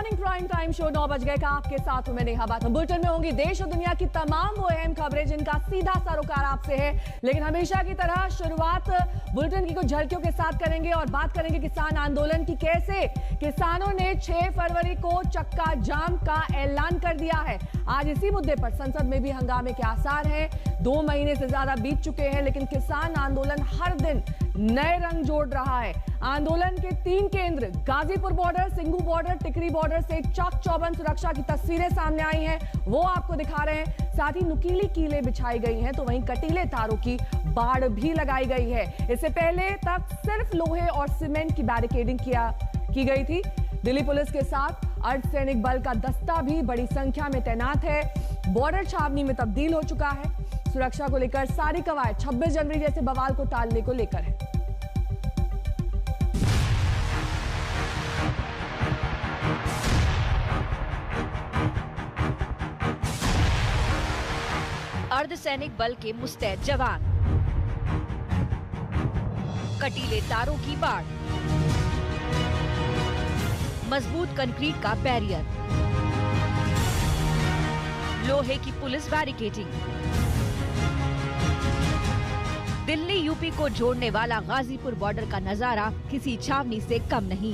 Morning prime time show 9 बज गए का आपके साथ हूं मैं नेहा बात। बुलेटिन में होंगी देश और दुनिया की तमाम वो अहम खबरें जिनका सीधा सरोकार आपसे है, लेकिन हमेशा की तरह शुरुआत बुलेटिन की कुछ झलकियों के साथ करेंगे और बात करेंगे किसान आंदोलन की। कैसे किसानों ने 6 फरवरी को चक्का जाम का ऐलान कर दिया है। आज इसी मुद्दे पर संसद में भी हंगामे के आसार हैं। 2 महीने से ज्यादा बीत चुके हैं, लेकिन किसान आंदोलन हर दिन नए रंग जोड़ रहा है। आंदोलन के 3 केंद्र गाजीपुर बॉर्डर, सिंघू बॉर्डर, टिकरी बॉर्डर से चाक चौबंद सुरक्षा की तस्वीरें सामने आई हैं, वो आपको दिखा रहे हैं। साथ ही नुकीली कीलें बिछाई गई हैं, तो वहीं कटीले तारों की बाड़ भी लगाई गई है। इससे पहले तक सिर्फ लोहे और सीमेंट की बैरिकेडिंग की गई थी। दिल्ली पुलिस के साथ अर्धसैनिक बल का दस्ता भी बड़ी संख्या में तैनात है। बॉर्डर छावनी में तब्दील हो चुका है। सुरक्षा को लेकर सारी कवायद 26 जनवरी जैसे बवाल को टालने को लेकर है। अर्धसैनिक बल के मुस्तैद जवान, कटीले तारों की बाड़, मजबूत कंक्रीट का बैरियर, लोहे की पुलिस बैरिकेडिंग। दिल्ली यूपी को जोड़ने वाला गाजीपुर बॉर्डर का नजारा किसी छावनी से कम नहीं।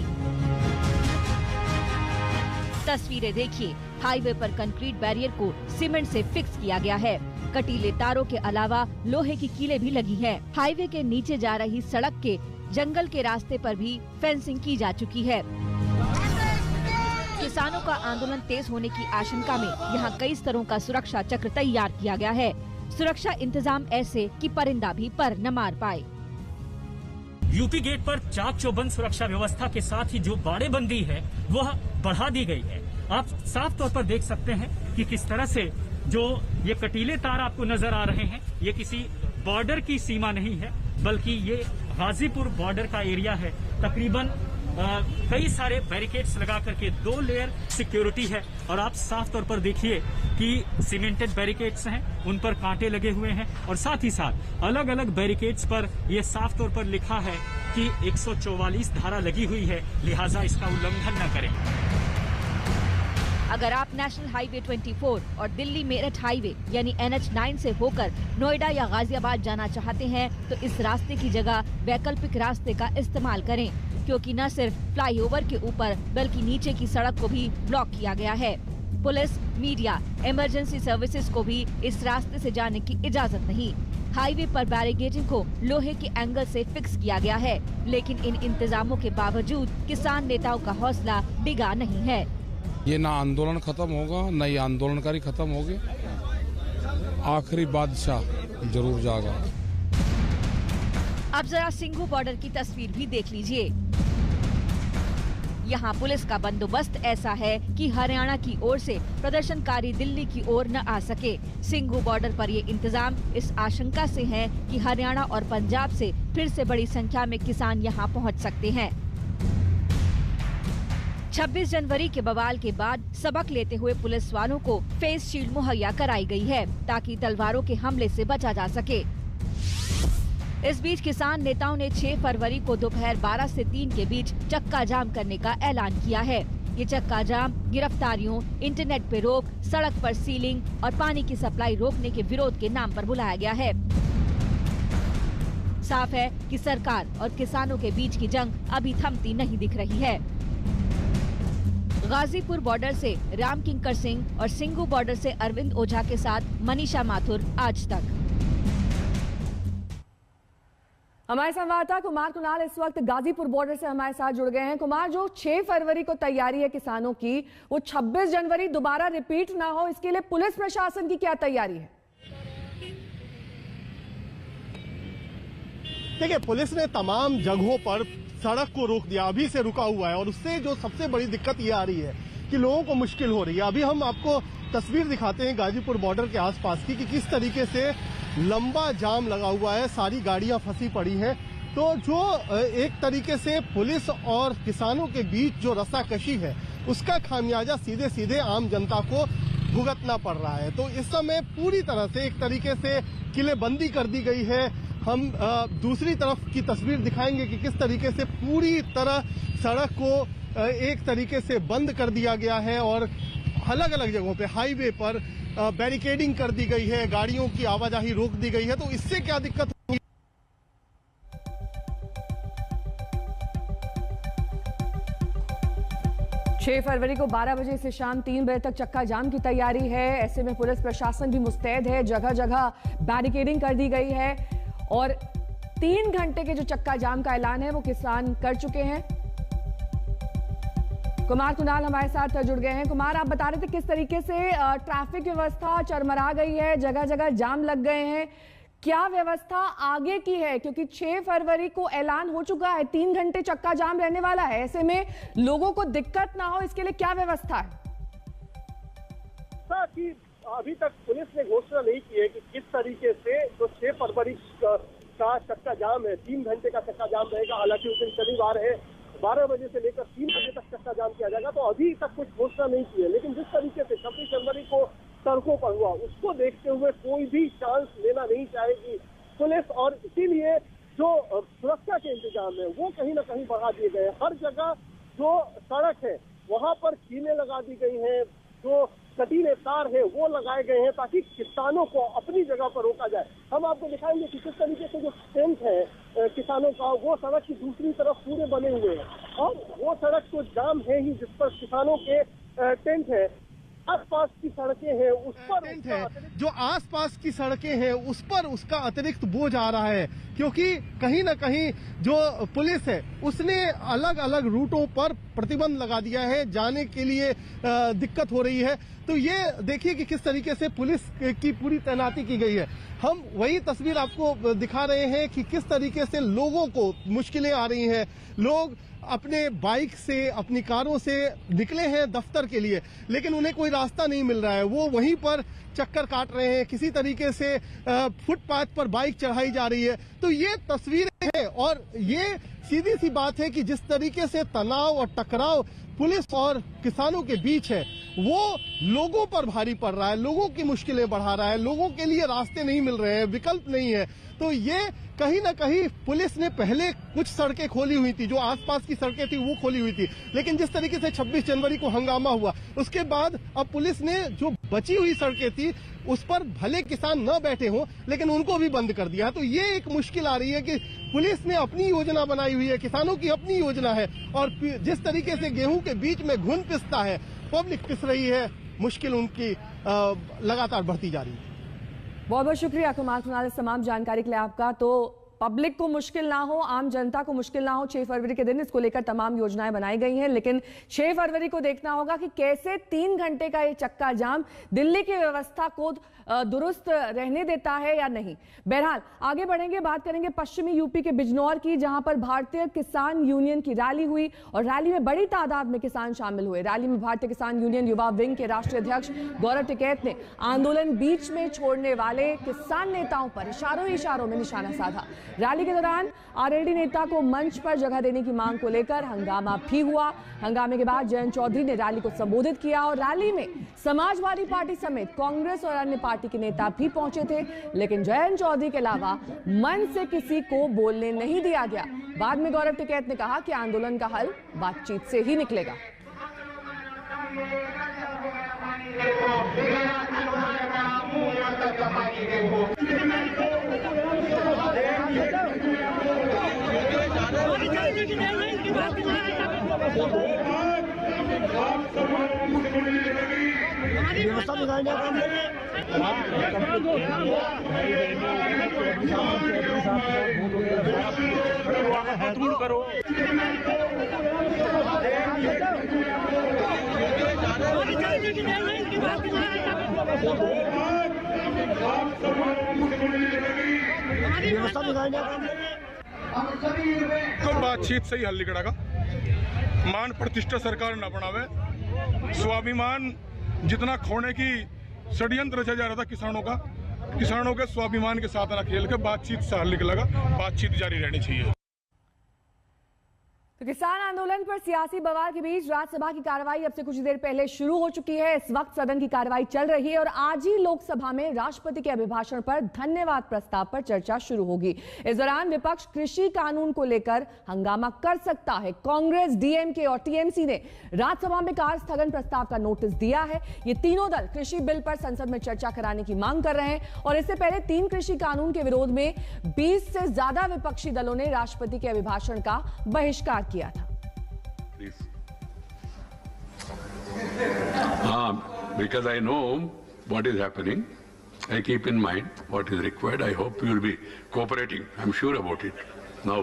तस्वीरें देखिए, हाईवे पर कंक्रीट बैरियर को सीमेंट से फिक्स किया गया है। कटीले तारों के अलावा लोहे की कीलें भी लगी हैं। हाईवे के नीचे जा रही सड़क के जंगल के रास्ते पर भी फेंसिंग की जा चुकी है। किसानों का आंदोलन तेज होने की आशंका में यहाँ कई स्तरों का सुरक्षा चक्र तैयार किया गया है। सुरक्षा इंतजाम ऐसे कि परिंदा भी पर न मार पाए। यूपी गेट पर चाक चौबंद सुरक्षा व्यवस्था के साथ ही जो बाड़ेबंदी है वह बढ़ा दी गई है। आप साफ तौर पर देख सकते हैं कि किस तरह से जो ये कटीले तार आपको नजर आ रहे हैं, ये किसी बॉर्डर की सीमा नहीं है, बल्कि ये गाजीपुर बॉर्डर का एरिया है। तकरीबन कई सारे बैरिकेड्स लगा करके 2 लेयर सिक्योरिटी है। और आप साफ तौर पर देखिए कि सीमेंटेड बैरिकेड्स हैं, उन पर कांटे लगे हुए हैं और साथ ही साथ अलग अलग बैरिकेड्स पर यह साफ तौर पर लिखा है कि 144 धारा लगी हुई है, लिहाजा इसका उल्लंघन न करें। अगर आप नेशनल हाईवे 24 और दिल्ली मेरठ हाईवे यानी NH9 से होकर नोएडा या गाजियाबाद जाना चाहते हैं तो इस रास्ते की जगह वैकल्पिक रास्ते का इस्तेमाल करें, क्योंकि न सिर्फ फ्लाईओवर के ऊपर बल्कि नीचे की सड़क को भी ब्लॉक किया गया है। पुलिस, मीडिया, इमरजेंसी सर्विसेज को भी इस रास्ते से जाने की इजाजत नहीं। हाईवे पर बैरिकेडिंग को लोहे के एंगल से फिक्स किया गया है, लेकिन इन इंतजामों के बावजूद किसान नेताओं का हौसला डिगा नहीं है। ये ना आंदोलन खत्म होगा, न ये आंदोलनकारी खत्म होंगे। आखिरी बादशाह जरूर जागा। अब जरा सिंघू बॉर्डर की तस्वीर भी देख लीजिए। यहाँ पुलिस का बंदोबस्त ऐसा है कि हरियाणा की ओर से प्रदर्शनकारी दिल्ली की ओर न आ सके। सिंघू बॉर्डर पर ये इंतजाम इस आशंका से है कि हरियाणा और पंजाब से फिर से बड़ी संख्या में किसान यहाँ पहुँच सकते हैं। 26 जनवरी के बवाल के बाद सबक लेते हुए पुलिस वालों को फेस शील्ड मुहैया कराई गई है, ताकि तलवारों के हमले से बचा जा सके। इस बीच किसान नेताओं ने 6 फरवरी को दोपहर 12 से 3 के बीच चक्का जाम करने का ऐलान किया है। ये चक्का जाम गिरफ्तारियों, इंटरनेट पे रोक, सड़क पर सीलिंग और पानी की सप्लाई रोकने के विरोध के नाम पर बुलाया गया है। साफ है कि सरकार और किसानों के बीच की जंग अभी थमती नहीं दिख रही है। गाजीपुर बॉर्डर से राम किंकर सिंह और सिंघू बॉर्डर से अरविंद ओझा के साथ मनीषा माथुर, आज तक। हमारे संवाददाता कुमार कुणाल इस वक्त गाजीपुर बॉर्डर से हमारे साथ जुड़ गए हैं। कुमार, जो 6 फरवरी को तैयारी है किसानों की, वो 26 जनवरी दोबारा रिपीट ना हो, इसके लिए पुलिस प्रशासन की क्या तैयारी है? देखिए, पुलिस ने तमाम जगहों पर सड़क को रोक दिया, अभी से रुका हुआ है। और उससे जो सबसे बड़ी दिक्कत ये आ रही है कि लोगों को मुश्किल हो रही है। अभी हम आपको तस्वीर दिखाते हैं गाजीपुर बॉर्डर के आसपास की, कि किस तरीके से लंबा जाम लगा हुआ है, सारी गाड़ियां फंसी पड़ी हैं। तो जो एक तरीके से पुलिस और किसानों के बीच जो रस्साकशी है, उसका खामियाजा सीधे सीधे आम जनता को भुगतना पड़ रहा है। तो इस समय पूरी तरह से एक तरीके से किलेबंदी कर दी गई है। हम दूसरी तरफ की तस्वीर दिखाएंगे कि किस तरीके से पूरी तरह सड़क को एक तरीके से बंद कर दिया गया है और अलग अलग जगहों पे हाईवे पर बैरिकेडिंग कर दी गई है, गाड़ियों की आवाजाही रोक दी गई है। तो इससे क्या दिक्कत होगी? 6 फरवरी को 12 बजे से शाम 3 बजे तक चक्का जाम की तैयारी है। ऐसे में पुलिस प्रशासन भी मुस्तैद है, जगह जगह बैरिकेडिंग कर दी गई है और 3 घंटे के जो चक्का जाम का ऐलान है वो किसान कर चुके हैं। कुमार कुणाल हमारे साथ जुड़ गए हैं। कुमार, आप बता रहे थे किस तरीके से ट्रैफिक व्यवस्था चरमरा गई है, जगह जगह जाम लग गए हैं। क्या व्यवस्था आगे की है, क्योंकि 6 फरवरी को ऐलान हो चुका है, 3 घंटे चक्का जाम रहने वाला है। ऐसे में लोगों को दिक्कत ना हो, इसके लिए क्या व्यवस्था है? कि अभी तक पुलिस ने घोषणा नहीं की है कि किस तरीके से जो 6 फरवरी का चक्का जाम है, 3 घंटे का चक्का जाम रहेगा। हालांकि उस दिन शनिवार है, 12 बजे से लेकर 3 बजे तक चक्का जाम किया जाएगा। तो अभी तक कुछ घोषणा नहीं की है, लेकिन जिस तरीके से 26 जनवरी को सड़कों पर हुआ, उसको देखते हुए कोई भी चांस लेना नहीं चाहेगी पुलिस। और इसीलिए जो सुरक्षा के इंतजाम है वो कहीं ना कहीं बढ़ा दिए गए हैं। हर जगह जो सड़क है वहां पर कीलें लगा दी गई हैं, जो कटीले तार है वो लगाए गए हैं ताकि किसानों को अपनी जगह पर रोका जाए। हम आपको दिखाएंगे कि किस तरीके से जो टेंट है किसानों का, वो सड़क की दूसरी तरफ पूरे बने हुए हैं और वो सड़क तो जाम है ही, जिस पर किसानों के टेंट है। आसपास की सड़कें हैं उस पर टेंट है, जो आसपास की सड़कें हैं उस पर उसका अतिरिक्त बोझ आ रहा है, क्योंकि कहीं ना कहीं जो पुलिस है उसने अलग अलग रूटों पर प्रतिबंध लगा दिया है, जाने के लिए दिक्कत हो रही है। तो ये देखिए कि किस तरीके से पुलिस की पूरी तैनाती की गई है। हम वही तस्वीर आपको दिखा रहे हैं कि किस तरीके से लोगों को मुश्किलें आ रही हैं। लोग अपने बाइक से, अपनी कारों से निकले हैं दफ्तर के लिए, लेकिन उन्हें कोई रास्ता नहीं मिल रहा है। वो वहीं पर चक्कर काट रहे हैं, किसी तरीके से फुटपाथ पर बाइक चढ़ाई जा रही है। तो ये तस्वीरें हैं और ये सीधी सी बात है कि जिस तरीके से तनाव और टकराव पुलिस और किसानों के बीच है वो लोगों पर भारी पड़ रहा है, लोगों की मुश्किलें बढ़ा रहा है, लोगों के लिए रास्ते नहीं मिल रहे हैं, विकल्प नहीं है। तो ये कहीं ना कहीं पुलिस ने पहले कुछ सड़कें खोली हुई थी, जो आसपास की सड़कें थी वो खोली हुई थी, लेकिन जिस तरीके से 26 जनवरी को हंगामा हुआ उसके बाद अब पुलिस ने जो बची हुई सड़कें थी उस पर भले किसान न बैठे हों लेकिन उनको भी बंद कर दिया। तो ये एक मुश्किल आ रही है कि पुलिस ने अपनी योजना बनाई हुई है, किसानों की अपनी योजना है और जिस तरीके से गेहूं के बीच में घुन पिसता है, पब्लिक पिस रही है, मुश्किल उनकी लगातार बढ़ती जा रही है। बहुत बहुत शुक्रिया कुमार कुणाल इस तमाम जानकारी के लिए आपका। तो पब्लिक को मुश्किल ना हो, आम जनता को मुश्किल ना हो, 6 फरवरी के दिन इसको लेकर तमाम योजनाएं बनाई गई हैं, लेकिन 6 फरवरी को देखना होगा कि कैसे 3 घंटे का ये चक्का जाम दिल्ली की व्यवस्था को दुरुस्त रहने देता है या नहीं। बहरहाल आगे बढ़ेंगे, बात करेंगे पश्चिमी यूपी के बिजनौर की, जहां पर भारतीय किसान यूनियन की रैली हुई और रैली में बड़ी तादाद में किसान शामिल हुए। रैली में भारतीय किसान यूनियन युवा विंग के राष्ट्रीय अध्यक्ष गौरव टिकैत ने आंदोलन बीच में छोड़ने वाले किसान नेताओं पर इशारों में निशाना साधा। रैली के दौरान आरएलडी नेता को मंच पर जगह देने की मांग को लेकर हंगामा भी हुआ। हंगामे के बाद जयंत चौधरी ने रैली को संबोधित किया और रैली में समाजवादी पार्टी समेत कांग्रेस और अन्य पार्टी के नेता भी पहुंचे थे, लेकिन जयंत चौधरी के अलावा मंच से किसी को बोलने नहीं दिया गया। बाद में गौरव टिकैत ने कहा कि आंदोलन का हल बातचीत से ही निकलेगा। करो तो बातचीत से ही हल निकलेगा। मान प्रतिष्ठा सरकार न बनावे, स्वाभिमान जितना खोने की षड्यंत्र रचा जा रहा था किसानों के स्वाभिमान के साथ ना खेल के बातचीत से हल निकलेगा। बातचीत जारी रहनी चाहिए। तो किसान आंदोलन पर सियासी बवाल के बीच राज्यसभा की कार्रवाई अब से कुछ देर पहले शुरू हो चुकी है। इस वक्त सदन की कार्रवाई चल रही है और आज ही लोकसभा में राष्ट्रपति के अभिभाषण पर धन्यवाद प्रस्ताव पर चर्चा शुरू होगी। इस दौरान विपक्ष कृषि कानून को लेकर हंगामा कर सकता है। कांग्रेस, डीएमके और टीएमसी ने राज्यसभा में कार्य स्थगन प्रस्ताव का नोटिस दिया है। ये तीनों दल कृषि बिल पर संसद में चर्चा कराने की मांग कर रहे हैं और इससे पहले 3 कृषि कानून के विरोध में 20 से ज्यादा विपक्षी दलों ने राष्ट्रपति के अभिभाषण का बहिष्कार किया था। Because I know what is happening, I keep in mind what is required. I hope you will be cooperating. I'm sure about it. Now,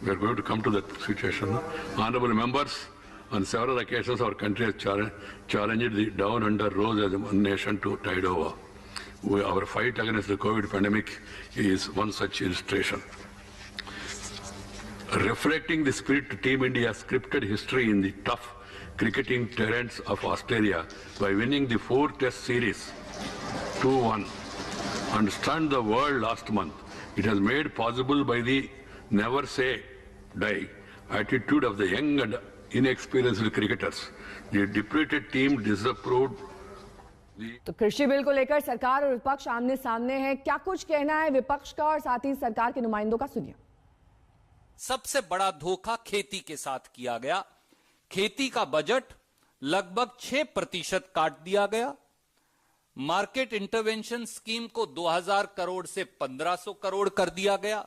we are going to come to that situation. Honorable members, on several occasions our country has challenged the down under rose as one nation to tide over. Our fight against the COVID pandemic is one such illustration. Reflecting the spirit of Team India's scripted history in the tough cricketing terrains of Australia by winning the 4 Test series 2-1 and stunned the world last month, it has made possible by the never say die attitude of the young and inexperienced cricketers. The depleted team disapproved. तो कृषि bill को लेकर सरकार और विपक्ष आमने सामने है। क्या कुछ कहना है विपक्ष का और साथ ही सरकार के नुमाइंदों का, सुनिए। सबसे बड़ा धोखा खेती के साथ किया गया। खेती का बजट लगभग 6% काट दिया गया। मार्केट इंटरवेंशन स्कीम को 2000 करोड़ से 1500 करोड़ कर दिया गया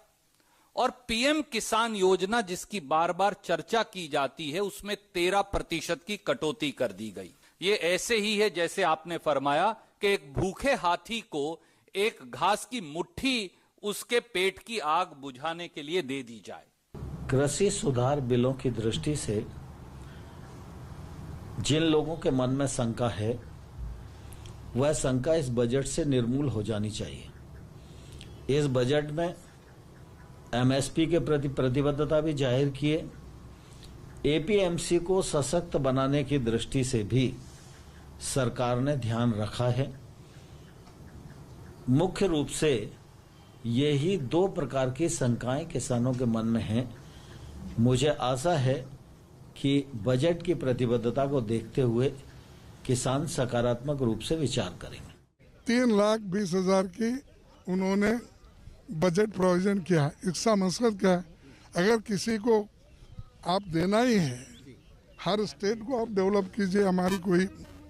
और पीएम किसान योजना जिसकी बार बार चर्चा की जाती है उसमें 13% की कटौती कर दी गई। ये ऐसे ही है जैसे आपने फरमाया कि एक भूखे हाथी को एक घास की मुट्ठी उसके पेट की आग बुझाने के लिए दे दी जाए। कृषि सुधार बिलों की दृष्टि से जिन लोगों के मन में शंका है वह शंका इस बजट से निर्मूल हो जानी चाहिए। इस बजट में एमएसपी के प्रति प्रतिबद्धता भी जाहिर किए। एपीएमसी को सशक्त बनाने की दृष्टि से भी सरकार ने ध्यान रखा है। मुख्य रूप से यही 2 प्रकार की शंकाएं किसानों के मन में हैं। मुझे आशा है कि बजट की प्रतिबद्धता को देखते हुए किसान सकारात्मक रूप से विचार करेंगे। 3,20,000 की उन्होंने बजट प्रोविजन किया। इसका मकसद क्या है? अगर किसी को आप देना ही है, हर स्टेट को आप डेवलप कीजिए, हमारी कोई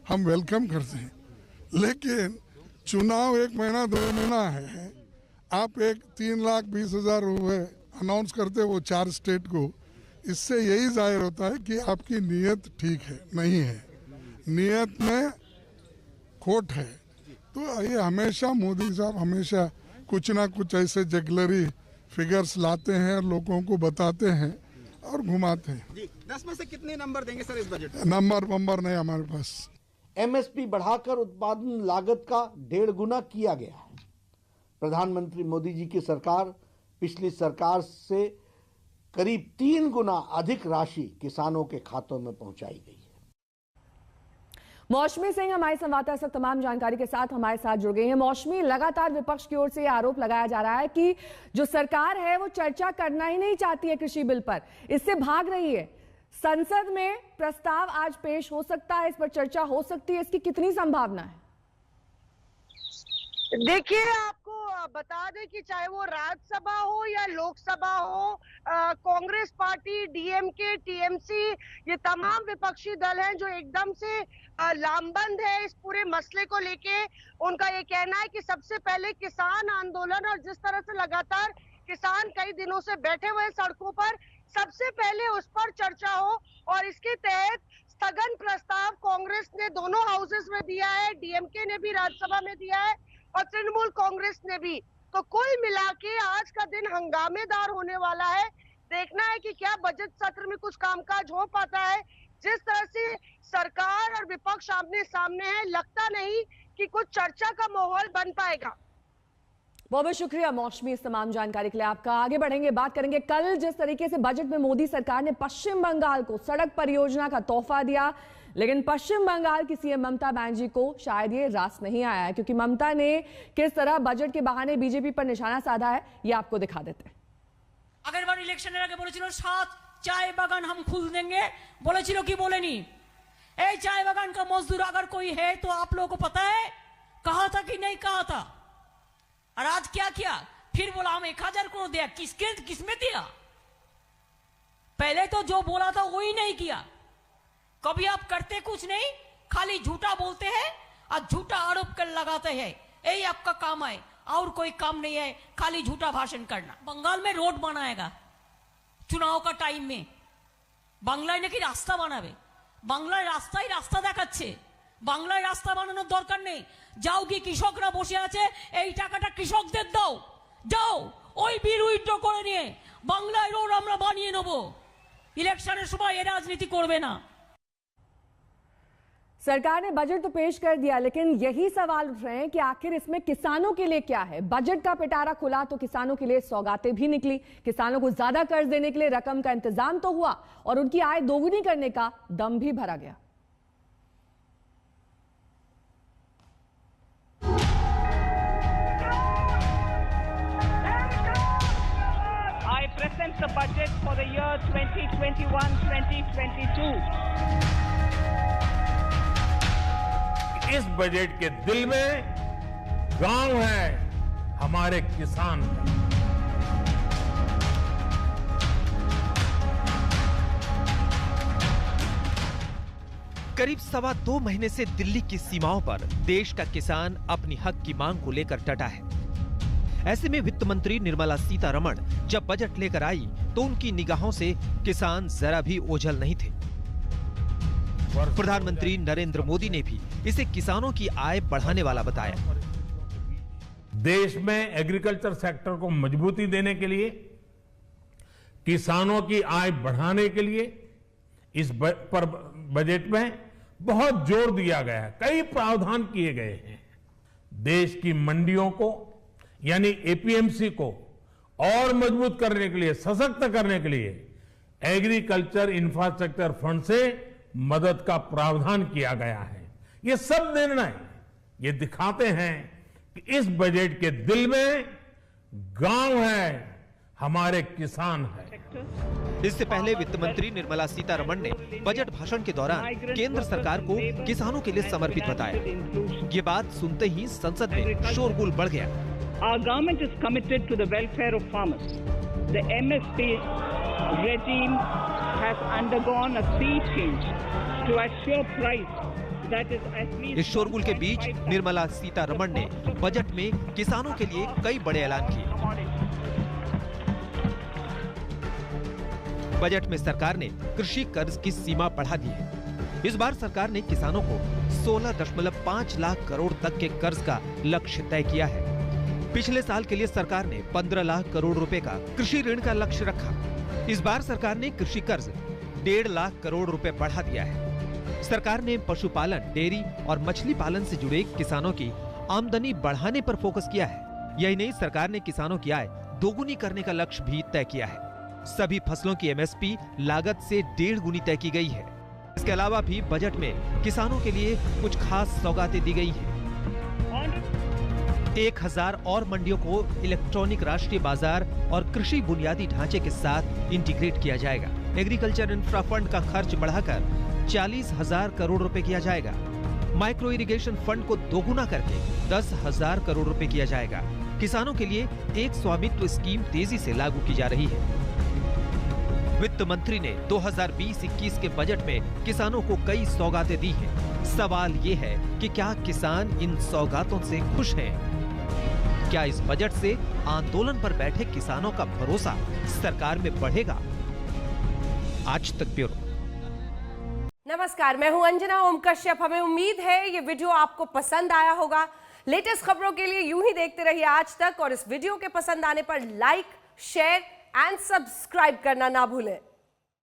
हम वेलकम करते हैं, लेकिन चुनाव 1 महीना 2 महीना है, आप एक 3,20,000 रुपये अनाउंस करते वो 4 स्टेट को, इससे यही जाहिर होता है कि आपकी नीयत ठीक है नहीं है, नीयत में खोट है। तो ये हमेशा मोदी साहब हमेशा कुछ ना कुछ ऐसे जगलरी फिगर्स लाते हैं, लोगों को बताते हैं और घुमाते हैं। जी, 10 में से कितने नंबर देंगे सर इस बजट? नंबर नहीं हमारे पास। एमएसपी बढ़ाकर उत्पादन लागत का 1.5 गुना किया गया है। प्रधानमंत्री मोदी जी की सरकार पिछली सरकार से करीब 3 गुना अधिक राशि किसानों के खातों में पहुंचाई गई है। मौसमी सिंह हमारे संवाददाता इस वक्त तमाम जानकारी के साथ हमारे साथ जुड़ गई हैं। मौसमी, लगातार विपक्ष की ओर से आरोप लगाया जा रहा है कि जो सरकार है वो चर्चा करना ही नहीं चाहती है कृषि बिल पर, इससे भाग रही है। संसद में प्रस्ताव आज पेश हो सकता है, इस पर चर्चा हो सकती है, इसकी कितनी संभावना है? देखिए, आपको बता दें कि चाहे वो राज्यसभा हो या लोकसभा हो, कांग्रेस पार्टी, डीएमके, टीएमसी, ये तमाम विपक्षी दल हैं जो एकदम से लामबंद है इस पूरे मसले को लेके। उनका ये कहना है कि सबसे पहले किसान आंदोलन, और जिस तरह से लगातार किसान कई दिनों से बैठे हुए सड़कों पर, सबसे पहले उस पर चर्चा हो और इसके तहत स्थगन प्रस्ताव कांग्रेस ने दोनों हाउसेस में दिया है, डीएमके ने भी राज्यसभा में दिया है और तृणमूल कांग्रेस ने भी। तो कुल मिला के आज का दिन हंगामेदार होने वाला है। देखना है कि क्या बजट सत्र में कुछ कामकाज हो पाता है। जिस तरह से सरकार और विपक्ष आमने सामने है, लगता नहीं कि कुछ चर्चा का माहौल बन पाएगा। बहुत बहुत शुक्रिया मौसमी इस तमाम जानकारी के लिए आपका। आगे बढ़ेंगे, बात करेंगे कल जिस तरीके से बजट में मोदी सरकार ने पश्चिम बंगाल को सड़क परियोजना का तोहफा दिया, लेकिन पश्चिम बंगाल की सीएम ममता बनर्जी को शायद ये रास नहीं आया है, क्योंकि ममता ने किस तरह बजट के बहाने बीजेपी पर निशाना साधा है, ये आपको दिखा देते हैं। আগেরবার ইলেকশনের আগে বলেছিল 7 चाय बागान हम खुल देंगे, বলেছিল কি বলেনি? এই चाय बागान का मजदूर अगर कोई है तो आप लोगों को पता है कहा था कि नहीं कहा था? और आज क्या किया? फिर बोला हम 1000 करोड़ दिया, किसमें दिया? पहले तो जो बोला था वही नहीं किया। कभी आप करते कुछ नहीं, खाली झूठा बोलते हैं और झूठा आरोप कर लगाते हैं, यही आपका काम है और कोई काम नहीं है, खाली झूठा भाषण करना। बंगाल में रोड बनाएगा चुनाव का टाइम में, বাংলায় নাকি রাস্তা বানাবে, বাংলায় রাস্তা দেখাচ্ছে, বাংলায় রাস্তা বানানোর দরকার নেই। যাও কি কৃষকরা বসে আছে, এই টাকাটা কৃষকদের দাও, যাও ওই বিল উইথড্র করে নিয়ে বাংলায় রোড আমরা বানিয়ে নেব, ইলেকশনের সময় এ রাজনীতি করবে না। सरकार ने बजट तो पेश कर दिया, लेकिन यही सवाल उठ रहे हैं कि आखिर इसमें किसानों के लिए क्या है। बजट का पिटारा खुला तो किसानों के लिए सौगातें भी निकली, किसानों को ज्यादा कर्ज देने के लिए रकम का इंतजाम तो हुआ और उनकी आय दोगुनी करने का दम भी भरा गया। I present the budget for the year 2021-2022. इस बजट के दिल में गांव है, हमारे किसान हैं। करीब 2.25 महीने से दिल्ली की सीमाओं पर देश का किसान अपनी हक की मांग को लेकर डटा है। ऐसे में वित्त मंत्री निर्मला सीतारमण जब बजट लेकर आई तो उनकी निगाहों से किसान जरा भी ओझल नहीं थे। प्रधानमंत्री नरेंद्र मोदी ने भी इसे किसानों की आय बढ़ाने वाला बताया। देश में एग्रीकल्चर सेक्टर को मजबूती देने के लिए, किसानों की आय बढ़ाने के लिए इस बजट में बहुत जोर दिया गया है, कई प्रावधान किए गए हैं। देश की मंडियों को यानी एपीएमसी को और मजबूत करने के लिए, सशक्त करने के लिए एग्रीकल्चर इंफ्रास्ट्रक्चर फंड से मदद का प्रावधान किया गया है। ये सब निर्णय ये दिखाते हैं कि इस बजट के दिल में गांव है, हमारे किसान है। इससे पहले वित्त मंत्री निर्मला सीतारमण ने बजट भाषण के दौरान केंद्र सरकार को किसानों के लिए समर्पित बताया। ये बात सुनते ही संसद में शोरगुल बढ़ गया। Our government is committed to the welfare of farmers. The MSP regime has undergone a sea change to assure price that is at least। इस शोरगुल के बीच निर्मला सीतारमण ने बजट में किसानों के लिए कई बड़े ऐलान किए। बजट में सरकार ने कृषि कर्ज की सीमा बढ़ा दी है। इस बार सरकार ने किसानों को 16.5 लाख करोड़ तक के कर्ज का लक्ष्य तय किया है। पिछले साल के लिए सरकार ने 15 लाख करोड़ रुपए का कृषि ऋण का लक्ष्य रखा। इस बार सरकार ने कृषि कर्ज 1.5 लाख करोड़ रुपए बढ़ा दिया है। सरकार ने पशुपालन, डेयरी और मछली पालन से जुड़े किसानों की आमदनी बढ़ाने पर फोकस किया है। यही नहीं, सरकार ने किसानों की आय दोगुनी करने का लक्ष्य भी तय किया है। सभी फसलों की एमएसपी लागत से 1.5 गुनी तय की गई है। इसके अलावा भी बजट में किसानों के लिए कुछ खास सौगातें दी गई हैं। 1000 और मंडियों को इलेक्ट्रॉनिक राष्ट्रीय बाजार और कृषि बुनियादी ढांचे के साथ इंटीग्रेट किया जाएगा। एग्रीकल्चर इंफ्रा फंड का खर्च बढ़ाकर 40,000 करोड़ रुपए किया जाएगा। माइक्रो इरिगेशन फंड को दोगुना करके 10,000 करोड़ रुपए किया जाएगा। किसानों के लिए एक स्वामित्व स्कीम तेजी से लागू की जा रही है। वित्त मंत्री ने 2020-21 के बजट में किसानों को कई सौगातें दी हैं। सवाल ये है कि क्या किसान इन सौगातों से खुश हैं? क्या इस बजट से आंदोलन पर बैठे किसानों का भरोसा सरकार में बढ़ेगा? आज तक ब्यूरो। नमस्कार, मैं हूं अंजना ओम कश्यप। हमें उम्मीद है ये वीडियो आपको पसंद आया होगा। लेटेस्ट खबरों के लिए यूं ही देखते रहिए आज तक और इस वीडियो के पसंद आने पर लाइक, शेयर एंड सब्सक्राइब करना ना भूलें।